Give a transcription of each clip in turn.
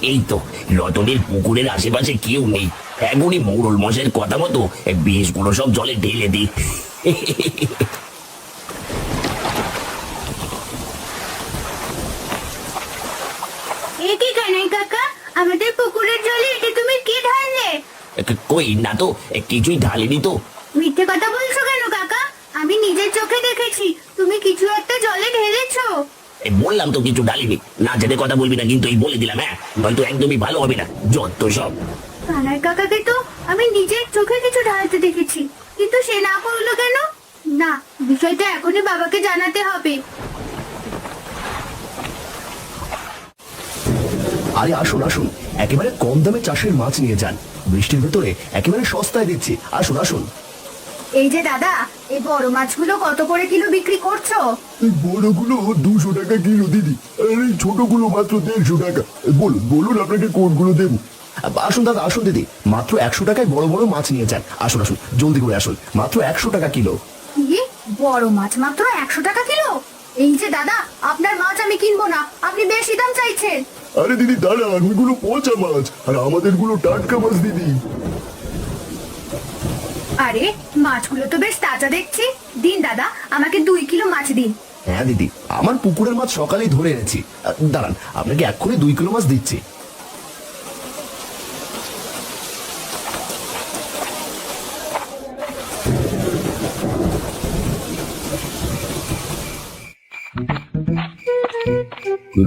এই তো রতনের পুকুরের আশেপাশে কেউ নেই। এখনই মোড়ল মশাইয়ের কথা মতো বিষগুলো সব জলে ঢেলে দিই। এ কি কানাই কাকা, আমাদের পুকুরের জলে এটা তুমি কি ঢাললে? কই না তো, কিছুই ঢালিনি তো। মিথ্যে কথা বলছো কেন কাকা? আমি নিজের চোখে দেখেছি তুমি কিছু একটা জলে ঢেলেছো। বললাম তো কিছু ঢালিনি। না জেনে কথা বলবি না কিন্তু, এই বলে দিলাম, হ্যাঁ, নয়তো একদমই ভালো হবে না। যত সব। কানাই কাকাকে তো আমি নিজের চোখে কিছু ঢালতে দেখেছি, কিন্তু সে না করলো কেন? না, বিষয়টা এখনই বাবাকে জানাতে হবে। আরে আসুন আসুন, একেবারে কম দামে চাষের মাছ নিয়ে যান। বৃষ্টির ভেতরে একেবারে সস্তায় দিচ্ছি। আসুন আসুন। এই যে দাদা, এই বড় মাছগুলো কত করে কিলো বিক্রি করছো? এই বড়গুলো 200 টাকা কিলো দিদি, আর এই ছোটগুলো মাত্র 150 টাকা। বলুন বলুন আপনাকে কোনগুলো দেবো? আসুন দাদা, আসুন দিদি, মাত্র 100 টাকায় বড় বড় মাছ নিয়ে যান। আসুন আসুন, জলদি করে আসুন, মাত্র 100 টাকা কিলো। কি, বড় মাছ মাত্র 100 টাকা কিলো? এই যে দাদা, আপনার মাছ আমি কিনবো না, আপনি বেশি দাম চাইছেন। আরে দিদি দাঁড়ান, ওইগুলো পচা মাছ আর আমাদের গুলো টাটকা মাছ দিদি। আরে মাছগুলো তো বেশ তাজা দেখছি। দিন দাদা, আমাকে 2 কিলো মাছ দিন। হ্যাঁ দিদি, আমার পুকুরের মাছ সকালেই ধরে এনেছি। দাঁড়ান, আপনাকে এক্ষুনি 2 কিলো মাছ দিচ্ছি।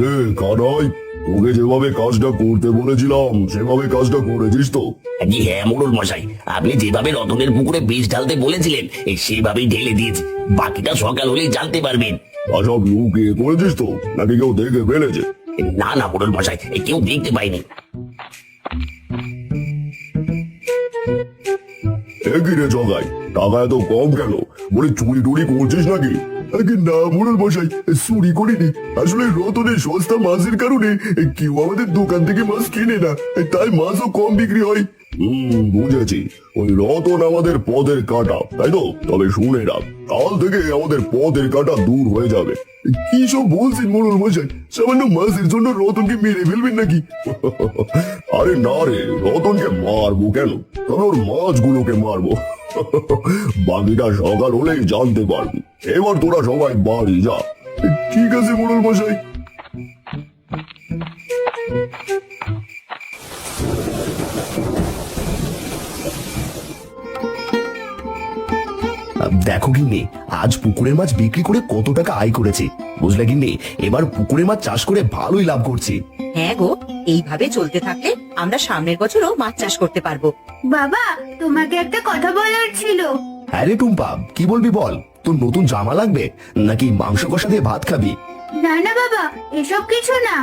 রে কানাই, তোকে যেভাবে কাজটা করতে বলেছিলাম সেভাবে কাজটা করেছিস তো? জি হ্যাঁ মোড়ল মশাই, আপনি যেভাবে রতনের পুকুরে বিষ ঢালতে বলেছিলেন সেভাবেই ঢেলে দিয়েছি। বাকিটা সকাল হলেই জানতে পারবেন। সব লুকিয়ে করেছিস তো, নাকি কেউ দেখে ফেলেছে? না না মোড়ল মশাই, কেউ দেখতে পাইনি। একই রে জগাই, টাকা এত কম কেন? বলে চুরি টুরি করছিস নাকি? আগে না মোড়ল মশাই, চুরি করিনি। আসলে রতনের সস্তা মাছের কারণে কেউ আমাদের দোকান থেকে মাছ কিনে না, তাই মাছও কম বিক্রি হয়। বুঝেছি। ওই রতন আমাদের পদের কাটা, তাই তো? তবে শুনে রাখ, কাল থেকে আমাদের পদের কাটা দূর হয়ে যাবে। কি সব বলছেন মোড়ল মশাই? সামান্য মাছের জন্য রতনকে মেরে ফেলবেন নাকি? আরে না রে, রতনকে মারবো কেন, তবে ওর মাছগুলোকে মারবো। বাকিটা সকাল হলেই জানতে পারবি। এবার তোরা সবাই বাড়ি যা। ঠিক আছে মোড়ল মশাই। দেখো গিন্নি, আজ পুকুরের মাছ বিক্রি করে কত টাকা আয় করেছি, বুঝলে গিন্নি? এবার পুকুরের মাছ চাষ করে ভালোই লাভ করছি। হ্যাঁ গো, এইভাবে চলতে থাকলে আমরা সামনের বছরও মাছ চাষ করতে পারবো। বাবা, তোমাকে একটা কথা বলার ছিল। হ্যাঁ রে টুম্পা, কি বলবি বল। তোর নতুন জামা লাগবে নাকি মাংস কষা দিয়ে ভাত খাবি? না না বাবা, এসব কিছু না।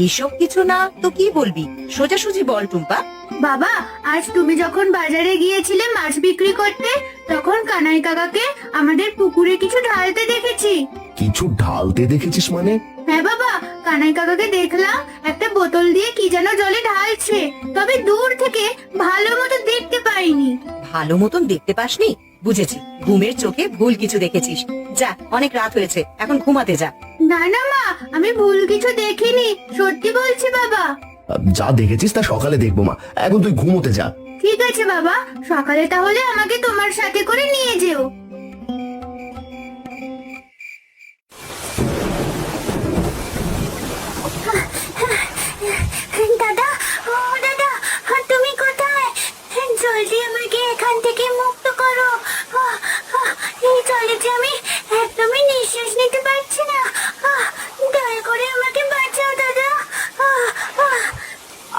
এসব কিছু না তো কি বলবি? সোজাসুজি বল টুম্পা। বাবা, আজ তুমি যখন বাজারে গিয়েছিলে মাছ বিক্রি করতে, তখন কানাই কাকাকে আমাদের পুকুরে কিছু ঢালতে দেখেছি। কিছু ঢালতে দেখেছিস মানে? হ্যাঁ বাবা, কানাই কাকাকে দেখলাম একটা বোতল দিয়ে কি যেন জলে ঢালছে, তবে দূর থেকে ভালো মতো দেখতে পাইনি। ভালো মতন দেখতে পাসনি? বুঝেছি, ঘুমের চোখে ভুল কিছু দেখেছিস। যা, অনেক রাত হয়েছে, এখন ঘুমাতে যা। না না মা, আমি ভুল কিছু দেখিনি, সত্যি বলছি বাবা। যা দেখেছিস তা সকালে দেখবো মা, এখন তুই ঘুমোতে যা। ঠিক আছে বাবা, সকালে তাহলে আমাকে তোমার সাথে করে নিয়ে যেও। দাদা, ও দাদা, তুমি কোথায়? জলদি আমাকে এখান থেকে মুক্ত করো। এই জলে যে আমি একদমই নিঃশ্বাস নিতে পারছি না। দয়া করে আমাকে বাঁচাও দাদা।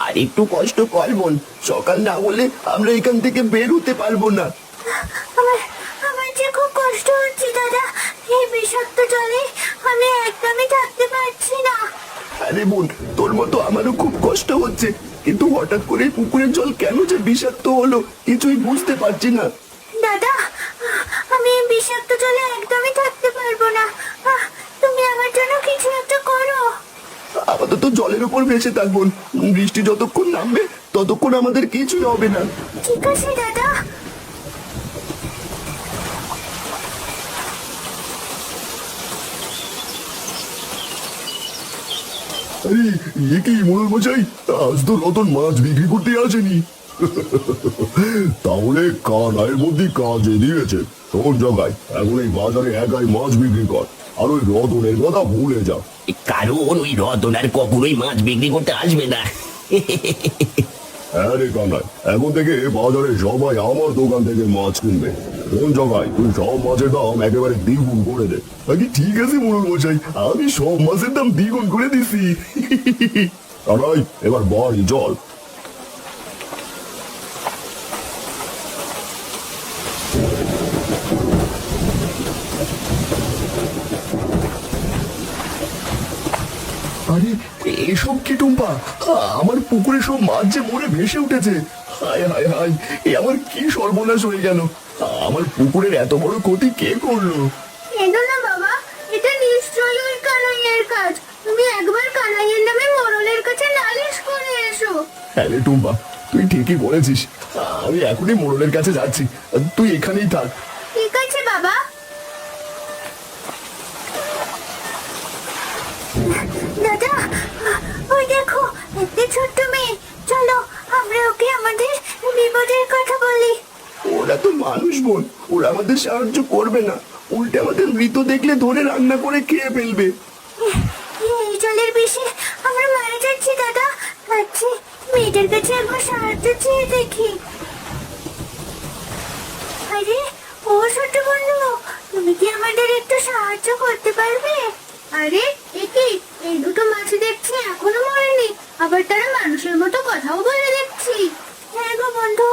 আর একটু কষ্ট কর বোন, সকাল না হলে আমরা এখান থেকে বের হতে পারবো না। আমার আমার যে খুব কষ্ট হচ্ছে দাদা, এই বিষাক্ত জলে আমি একদমই থাকতে পারছি না। আরে বোন, তোর মতো আমারও খুব কষ্ট হচ্ছে, কিন্তু হঠাৎ করে পুকুরের জল কেন যে বিষাক্ত হলো কিছুই বুঝতে পারছি না। দাদা, আমি এই বিষাক্ত জলে একদমই থাকতে পারবো না। তুমি আমার জন্য কিছু একটা করো। আপাতত জলের উপর ভেসে থাক বোন, বৃষ্টি যতক্ষণ নামবে ততক্ষণ আমাদের কিছুই হবে না। ঠিক আছে দাদা। আরে এ কি মোড়ল মশাই, আজ তো রতন মাছ বিক্রি করতে আসেনি। তাহলে কানাইয়ের মধ্যে কাজে দিয়েছে। শোন জগাই, এখন এই বাজারে একাই মাছ বিক্রি কর, আর ওই রতনের কথা ভুলে যা। কারণ ওই রতন আর কখনোই মাছ বিক্রি করতে আসবে না। হ্যাঁ রে কানাই, এখন থেকে বাজারে সবাই আমার দোকান থেকে মাছ কিনবে। কোন জগাই, তুই সব মাছের দাম একেবারে দ্বিগুণ করে দে। আগে ঠিক আছে মোড়ল মশাই, আমি সব মাছের দাম দ্বিগুণ করে দিছি। কানাই, এবার বাড়ি চল। আরে এসব কি টুম্পা, আমার পুকুরে সব মাছ যে মরে ভেসে উঠেছে। হায় হায় হায়, এ আমার কি সর্বনাশ হয়ে গেল। আমার পুকুরের এত বড় ক্ষতি কে করলো? এলো না বাবা, এটা নিশ্চয়ই ওই কানাইয়ের কাজ। তুমি একবার কানাইয়ের নামে মোড়লের কাছে নালিশ করে এসো। হ্যাঁ রে টুম্পা, তুই ঠিকই বলেছিস। আমি এখনই মোড়লের কাছে যাচ্ছি, তুই এখানেই থাক। ঠিক আছে বাবা। দাদা, ওই দেখো একটা ছোট্ট মেয়ে। চলো আমরা ওকে আমাদের বিপদের কথা বলি। ওরা তো মানুষ বোন, ওরা আমাদের সাহায্য করবে না, উল্টে আমাদের মৃত দেখলে ধরে রান্না করে খেয়ে ফেলবে। এই জলের বিষে আমরা মারা যাচ্ছি দাদা। আচ্ছা, মেয়েটার কাছে একবার সাহায্য চেয়ে দেখি। আরে ও ছোট বন্ধু, তুমি কি আমাদের একটু সাহায্য করতে পারবে? আরে একি, এই দুটো মাছ দেখছি এখনো মরেনি, আবার তারা মানুষের মতো কথাও বলে দেখছি। হ্যাঁ গো বন্ধু,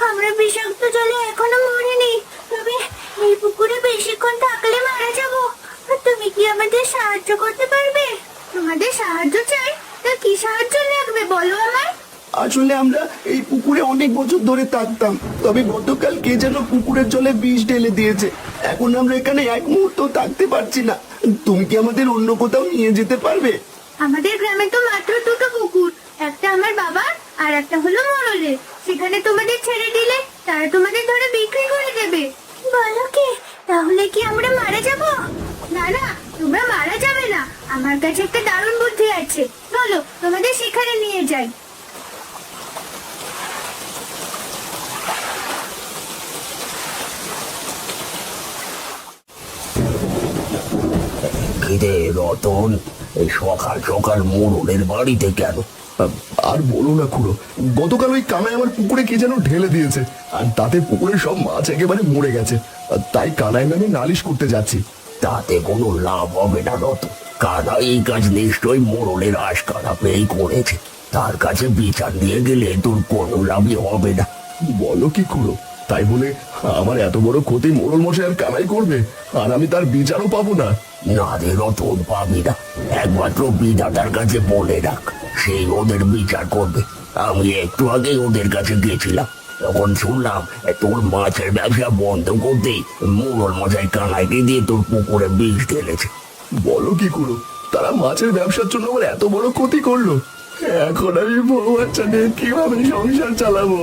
আমরা বিষাক্ত জলে এখনো মরিনি, তবে এই পুকুরে বেশিক্ষণ থাকলে মারা যাবো। তুমি কি আমাদের সাহায্য করতে পারবে? তোমাদের সাহায্য চাই, তা কি সাহায্য লাগবে বলো আমায়। আসলে আমরা এই পুকুরে অনেক বছর ধরে থাকতাম, তবে গতকাল কে যেন পুকুরের জলে বিষ ঢেলে দিয়েছে। এখন আমরা এখানে এক মুহূর্ত থাকতে পারছি না। তুমি কি আমাদের অন্য কোথাও নিয়ে যেতে পারবে? আমাদের গ্রামে তো মাত্র দুটো পুকুর, একটা আমার বাবার আর একটা হলো মোড়লের। সেখানে তোমাদের ছেড়ে দিলে তারা তোমাদের ধরে বিক্রি করে দেবে। বলো কি, তাহলে কি আমরা মারা যাব? না না, তোমরা মারা যাবে না। আমার কাছে একটা দারুণ বুদ্ধি আছে, চলো তোমাদের সেখানে নিয়ে যাই। কিরে রতন, এই সকাল সকাল মোড়লের বাড়িতে কেন? আর বলো না খুড়ো, গতকাল ওই কানাই আমার পুকুরে কে যেন ঢেলে দিয়েছে, আর তাতে পুকুরের সব মাছ একেবারে মরে গেছে। আর তাই কানাই নামে নালিশ করতে যাচ্ছি। তাতে কোনো লাভ হবে না রতন। কানা এই কাজ নিশ্চয়ই মোড়লের আশকারা পেয়েই করেছে। তার কাছে বিচার দিয়ে গেলে তোর কোনো লাভই হবে না। বলো কি খুড়ো, তাই বলে আমার এত বড় ক্ষতি মোড়ল মশাই আর কানাই করবে, আর আমি তার বিচারও পাবো না? না রে রতন, পাবি না। একমাত্র বিধাতার কাছে বলে রাখ, সেই ওদের বিচার করবে। আমি একটু আগে ওদের কাছে গেছিলাম, তখন শুনলাম তোর মাছের ব্যবসা বন্ধ করতে মোড়ল মশাই কানাইকে দিয়ে তোর পুকুরে বিষ ঢেলেছে। বলো কি খুড়ো, তারা মাছের ব্যবসার জন্য আমার এত বড় ক্ষতি করলো। এখন আমি বউ বাচ্চা নিয়ে কিভাবে সংসার চালাবো?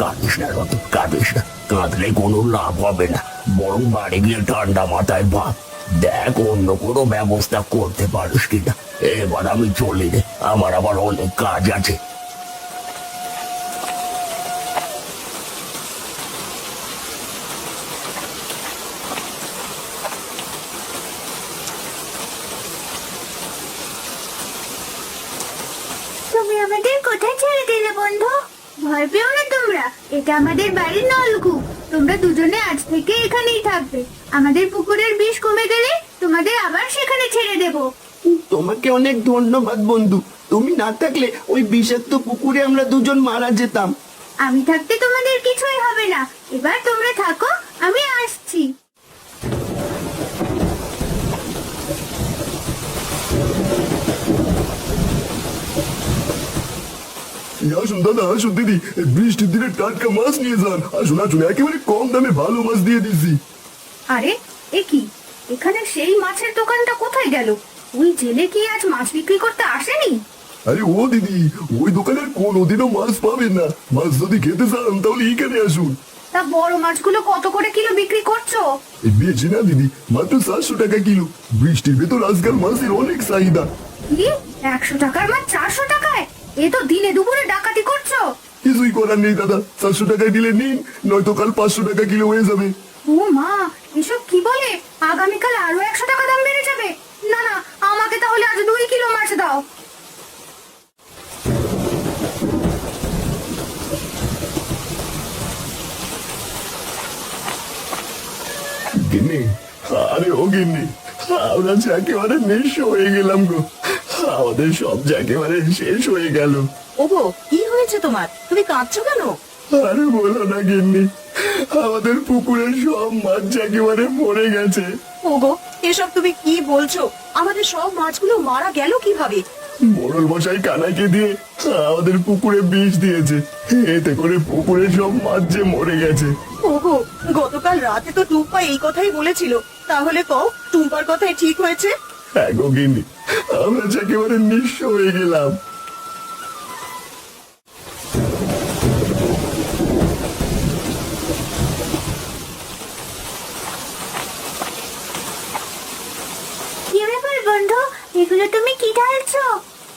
কাঁদিস না রতন, কাঁদিস না। কাঁদলে কোনো লাভ হবে না, বরং বাড়ি গিয়ে ঠান্ডা মাথায় ভাব। দেখ অন্য কোনো ব্যবস্থা করতে পারিস কিনা। এবার আমি চলি রে, আমার আবার অনেক কাজ আছে। তুমি আমাদের কোথায় ছেড়ে দিলে বন্ধু? ভয় পেও না তোমরা, এটা আমাদের বাড়ির নলকূপ। তোমরা দুজনে আজ থেকে এখানেই থাকবে। আমাদের পুকুরের বিষ কমে গেলে তোমাদের আবার সেখানে ছেড়ে দেব। তোমাকে অনেক ধন্যবাদ বন্ধু, তুমি না থাকলে ওই বিষাক্ত পুকুরে আমরা দুজন মারা যেতাম। আমি থাকতে তোমাদের কিছুই হবে না। এবার তোমরা থাকো, আমি আসছি। আসুন দাদা, আসুন দিদি, বৃষ্টির দিনে টাটকা মাছ নিয়ে যান। আসুন আসুন, একেবারে কম দামে ভালো মাছ দিয়ে দিচ্ছি। আরে এ কি, এখানে সেই মাছের দোকানটা কোথায় গেল? ওই জেলে কি আজ মাছ বিক্রি করতে আসেনি? আরে ও দিদি, ওই দোকানে কোনোদিনও মাছ পাবেন না। মাছ যদি খেতে চান তাহলে এখানে আসুন। তা বড় মাছগুলো কত করে কিলো বিক্রি করছো? বেশি না দিদি, মাত্র 700 টাকা কিলো। বৃষ্টির ভেতর আজকাল মাছের অনেক চাহিদা। কি 100 টাকার মাছ 400 টাকায়? এ তো দিনে দুপুরে ডাকাতি করছো। কিছুই করার নেই দাদা, 400 টাকায় দিলে নিন, নয়তো কাল 500 টাকা কিলো হয়ে যাবে। ও মা, এসব কি বলে? আগামীকাল আরো 100 টাকা দাম বেড়ে যাবে। না না, আমাকে তাহলে আজ 2 কিলো মাছ দাও। গিন্নি, আরে ও গিন্নি, আমরা যে একেবারে নিঃস্ব হয়ে গেলাম গো। আমাদের সব যে একেবারে শেষ হয়ে গেল। ওগো, কি হয়েছে তোমার? তুমি কাঁদছো কেন? আরে বলো না গিন্নি, আমাদের পুকুরের সব মাছ যে একেবারে মরে গেছে। ওগো, এসব তুমি কি বলছো? আমাদের সব মাছগুলো মারা গেল কিভাবে? মোড়ল মশাই কানাইকে দিয়ে আমাদের পুকুরে বিষ দিয়েছে, এতে করে পুকুরের সব মাছ যে মরে গেছে। ওগো, গতকাল রাতে তো টুম্পা এই কথাই বলেছিল, তাহলে কও টুম্পার কথাই ঠিক হয়েছে? হ্যাঁ গো গিন্নি, আমরা যে একেবারে নিঃস্ব হয়ে গেলাম। কি ব্যাপার বন্ধু, এগুলো তুমি কি ঢালছো?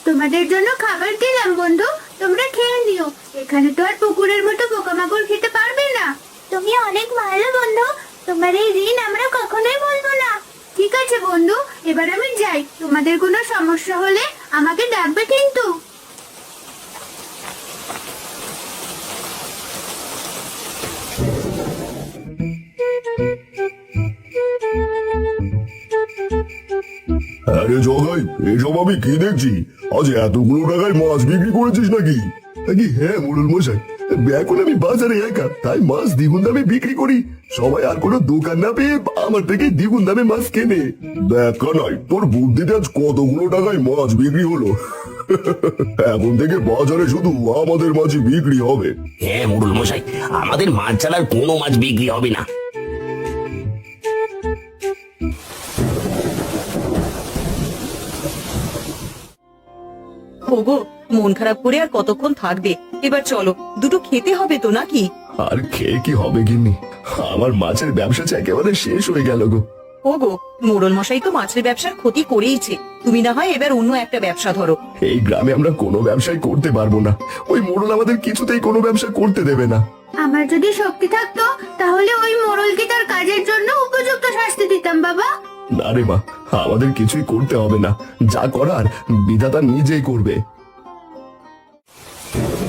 তোমাদের জন্য খাবার দিলাম বন্ধু, তোমরা খেয়ে নিও। এখানে তো আর পুকুরের মতো পোকামাকড় খেতে পারবে না। তুমি অনেক ভালো বন্ধু, তোমার এই ঋণ আমরা কখনোই বলবো না। ঠিক আছে বন্ধু, এবার আমি যাই। তোমাদের কোনো সমস্যা হলে আমাকে ডাকবে কিন্তু। আরে জগাই, এসব আমি কি দেখছি? আজ এতগুলো টাকায় মাছ বিক্রি করেছিস নাকি? নাকি হ্যাঁ মোড়ল মশাই, এখন আমি বাজারে একা, তাই মাছ দ্বিগুণ দামে বিক্রি করি। সবাই আর কোনো দোকান না পেয়ে আমার থেকে দ্বিগুণ দামে মাছ কেনে। দেখা নয়, তোর বুদ্ধিতে আজ কতগুলো টাকায় মাছ বিক্রি হলো। এখন থেকে বাজারে শুধু আমাদের মাছই বিক্রি হবে। হ্যাঁ মুরুল মশাই, আমাদের মাছ ছাড়ার কোনো মাছ বিক্রি হবে না। ওগো, মন খারাপ করে আর কতক্ষণ থাকবে? এবার চলো, দুটো খেতে হবে তো নাকি? আর খেয়ে কি হবে গিন্নি, আমার মাছের ব্যবসা যে একেবারে শেষ হয়ে গেল গো। ওগো, মোড়ল মশাই তো মাছের ব্যবসার ক্ষতি করেইছে, তুমি না হয় এবার অন্য একটা ব্যবসা ধরো। এই গ্রামে আমরা কোনো ব্যবসাই করতে পারবো না, ওই মোড়ল আমাদের কিছুতেই কোনো ব্যবসা করতে দেবে না। আমার যদি শক্তি থাকতো তাহলে ওই মোড়লকে তার কাজের জন্য উপযুক্ত শাস্তি দিতাম বাবা। না রে মা, আমাদের কিছুই করতে হবে না, যা করার বিধাতা নিজেই করবে।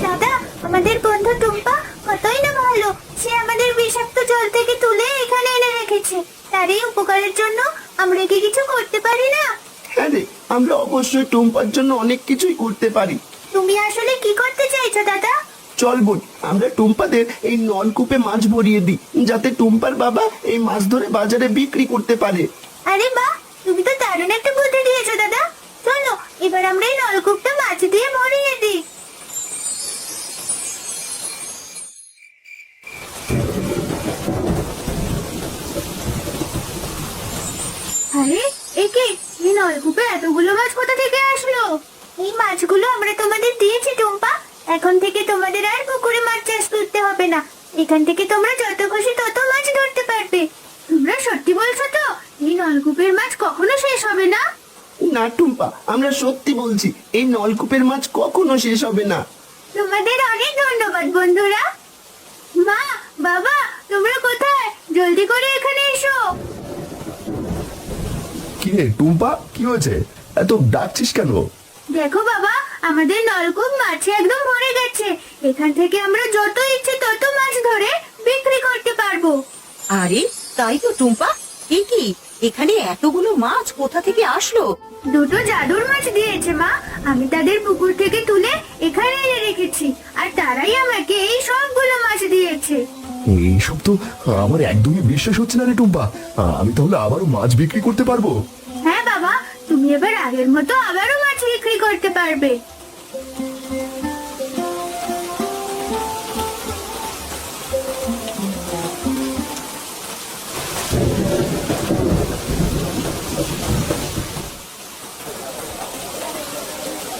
দাদা, আমাদের বন্ধু টুম্পা কতই না ভালো। সে আমাদের বিষাক্ত জল থেকে তুলে এখানে এনে রেখেছে। তার এই উপকারের জন্য আমরা কি কিছু করতে পারি না? হ্যাঁ রে, আমরা অবশ্যই টুম্পার জন্য অনেক কিছুই করতে পারি। তুমি আসলে কি করতে চাইছো দাদা? চল বোন, আমরা টুম্পাদের এই নলকূপে মাছ ভরিয়ে দিই, যাতে টুম্পার বাবা এই মাছ ধরে বাজারে বিক্রি করতে পারে। আরে বাহ, তুমি তো দারুণ একটা বুদ্ধি দিয়েছো দাদা। চলো এবার আমরা এই নলকূপটা মাছ দিয়ে ভরিয়ে দিই। আরে একে, এই নলকূপে এতগুলো মাছ কোথা থেকে আসলো? এই মাছগুলো আমরা তোমাদের দিয়েছি টুম্পা। এখন থেকে তোমাদের আর পুকুরে মাছ চাষ করতে হবে না। এখান থেকে তোমরা যত খুশি তত মাছ ধরতে পারবে। তোমরা সত্যি বলছো তো? এই নলকূপের মাছ কখনো শেষ হবে না? না টুম্পা, আমরা সত্যি বলছি, এই নলকূপের মাছ কখনো শেষ হবে না। তোমাদের অনেক ধন্যবাদ বন্ধুরা। মা, বাবা, তোমরা কোথায়? জলদি করে এখানে এসো। কি রে টুম্পা, কি হয়েছে? এত ডাকছিস কেন? দেখো বাবা, আমাদের নলকূপ মাছে একদম ভরে গেছে। এখান থেকে আমরা যত ইচ্ছে তত মাছ ধরে বিক্রি করতে পারবো। আরে তাই তো টুম্পা, এ কি, এখানে এতগুলো মাছ কোথা থেকে আসলো? দুটো জাদুর মাছ দিয়েছে মা। আমি তাদের পুকুর থেকে তুলে এখানে এনে রেখেছি, আর তারাই আমাকে এই সবগুলো মাছ দিয়েছে। এইসব তো আমার একদমই বিশ্বাস হচ্ছে না রে টুম্পা, আমি তাহলে আবারও মাছ বিক্রি করতে পারবো? হ্যাঁ বাবা, তুমি এবার আগের মতো আবারও মাছ বিক্রি করতে পারবে।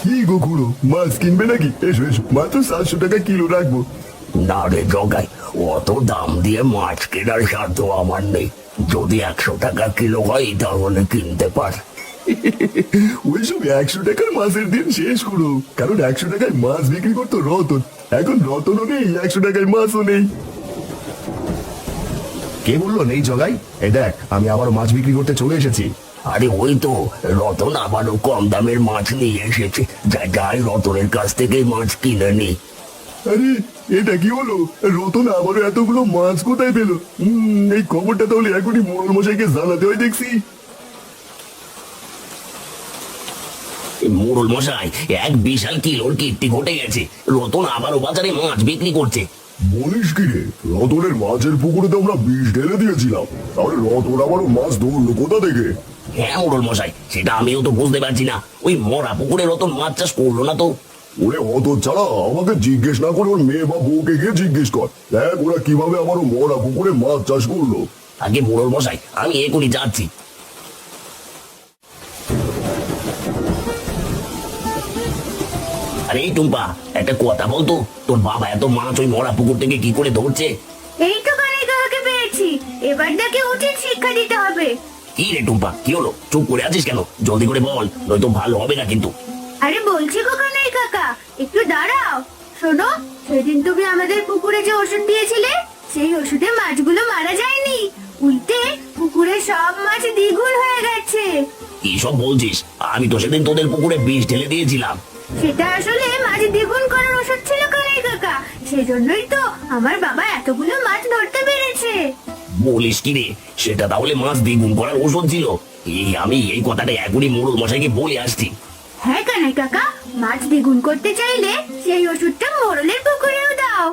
কি গো খুড়ো, মাছ কিনবে নাকি? এসো এসো, মাত্র 700 টাকা কিলো রাখবো। না রে জগাই, অত দাম দিয়ে মাছ কেনার সাধ্য আমার নেই। যদি 100 টাকা কিলো হয় তাহলে কিনতে পার। ওইসব 100 টাকার মাছের দিন শেষ করো, কারণ 100 টাকায় মাছ বিক্রি করতো রতন। এখন রতনও নেই, 100 টাকায় মাছও নেই। কে বললো নেই জগাই? এই দেখ, আমি আবার মাছ বিক্রি করতে চলে এসেছি। আরে ওই তো রতন আবারও কম দামের মাছ নিয়ে এসেছে। যাই রতনের কাছ থেকে মাছ কিনে নি। আরে এটা কি হলো? রতন আবারও এতগুলো মাছ কোথায় পেলো? এই খবরটা তাহলে এখনই মোড়ল মশাইকে জানাতে হয় দেখছি। মোড়ল মশাই, এক বিশাল কিলোর কীর্তি ঘটে গেছে। রতন আবারও বাজারে মাছ বিক্রি করছে। বলিস কি রে? রতনের মাছের পুকুরে তো আমরা বিষ ঢেলে দিয়েছিলাম, তাহলে রতন আবারও মাছ ধরলো কোথা থেকে? হ্যাঁ মোড়ল মশাই, সেটা আমিও তো বুঝতে পারছি না। ওই মরা পুকুরে রতন মাছ চাষ করলো না তো। ওরে অত ছাড়া আমাকে জিজ্ঞেস না করে ওর মেয়ে বা বউকে গিয়ে জিজ্ঞেস কর, দেখ ওরা কিভাবে আবারও মরা পুকুরে মাছ চাষ করলো। আগে মোড়ল মশাই, আমি এখনই যাচ্ছি। আরে এই টুম্পা, একটা কথা বলতো, তোর বাবা এত মাছ ওই মরা পুকুর থেকে কি করে ধরছে? এই তো কানাই কাকাকে পেয়েছি, এবার তাকে উচিত শিক্ষা দিতে হবে। কি রে টুম্পা, কি হলো? চুপ করে আছিস কেন? জলদি করে বল, নয়তো ভালো হবে না কিন্তু। আরে বলছি গো কানাই কাকা, একটু দাঁড়াও। শোনো, সেদিন তুমি আমাদের পুকুরে যে ওষুধ দিয়েছিলে, সেই ওষুধে মাছগুলো মারা যায়নি, উল্টে পুকুরে সব মাছ দ্বিগুণ হয়ে গেছে। কি সব বলছিস? আমি তো সেদিন তোদের পুকুরে বিষ ঢেলে দিয়েছিলাম। সেটা আসলে মাছ দ্বিগুণ করার ওষুধ ছিল কানাই কাকা, সেজন্যই তো আমার বাবা এতগুলো মাছ ধরতে পেরেছে। বলিস কি রে? সেটা তাহলে মাছ দ্বিগুণ করার ওষুধ ছিল? আমি এই কথাটা এখনই মোড়ল মশাইকে বলে আসছি। হ্যাঁ কানাই কাকা, মাছ দ্বিগুণ করতে চাইলে সেই ওষুধটা মোড়লের পুকুরেও দাও।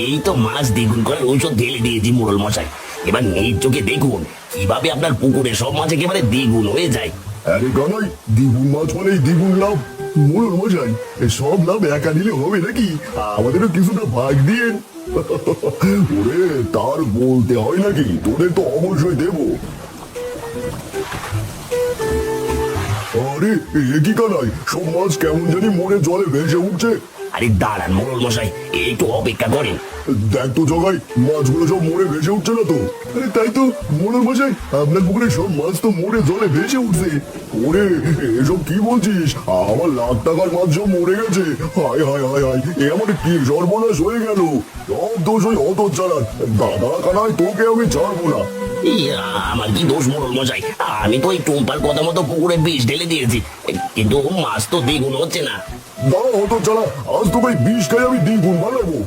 এই তো মাছ দ্বিগুণ করার ঔষধ ঢেলে দিয়েছি মোড়ল মশাই। এবার নিজ চোখে দেখুন কিভাবে আপনার পুকুরে সব মাছ একেবারে দ্বিগুণ হয়ে যায়। আরে গানাই, দ্বিগুণ মাছ মানেই দ্বিগুণ লাভ। মোড়ল মশাই, সব লাভ একা নিলে হবে নাকি? আমাদেরও কিছুটা ভাগ দিয়ে। ওরে তার বলতে হয় নাকি? তোদের তো অবশ্যই দেবো। আরে এ কি কানাই, সব মাছ কেমন জানি মরে জলে ভেসে উঠছে। আরে দাঁড়ান মোড়ল মশাই, একটু অপেক্ষা করেন। দেখ তো জগাই, মাছগুলো সব মরে ভেসে উঠছে না তো? আরে তাই তো মোড়ল মশাই, আপনার পুকুরে সব মাছ তো মরে জলে ভেসে উঠছে। ওরে এসব কি বলছিস? আমার লাখ টাকার মাছ সব মরে গেছে। হায় হায় হায় হায়, এ আমার কি সর্বনাশ হয়ে গেল। সব দোষ ওই অত চালান দাদা কানাই, তোকে আমি ছাড়বো না। আমার কি দোষ মোড়ল মশাই? আমি তো ওই টুম্পার কথা মতো পুকুরে বিষ ঢেলে দিয়েছি, কিন্তু মাছ তো দ্বিগুণ হচ্ছে না। দাঁড়া অত চালা, আজ তোকে বিষ খাই আমি দ্বিগুণ বানাবো।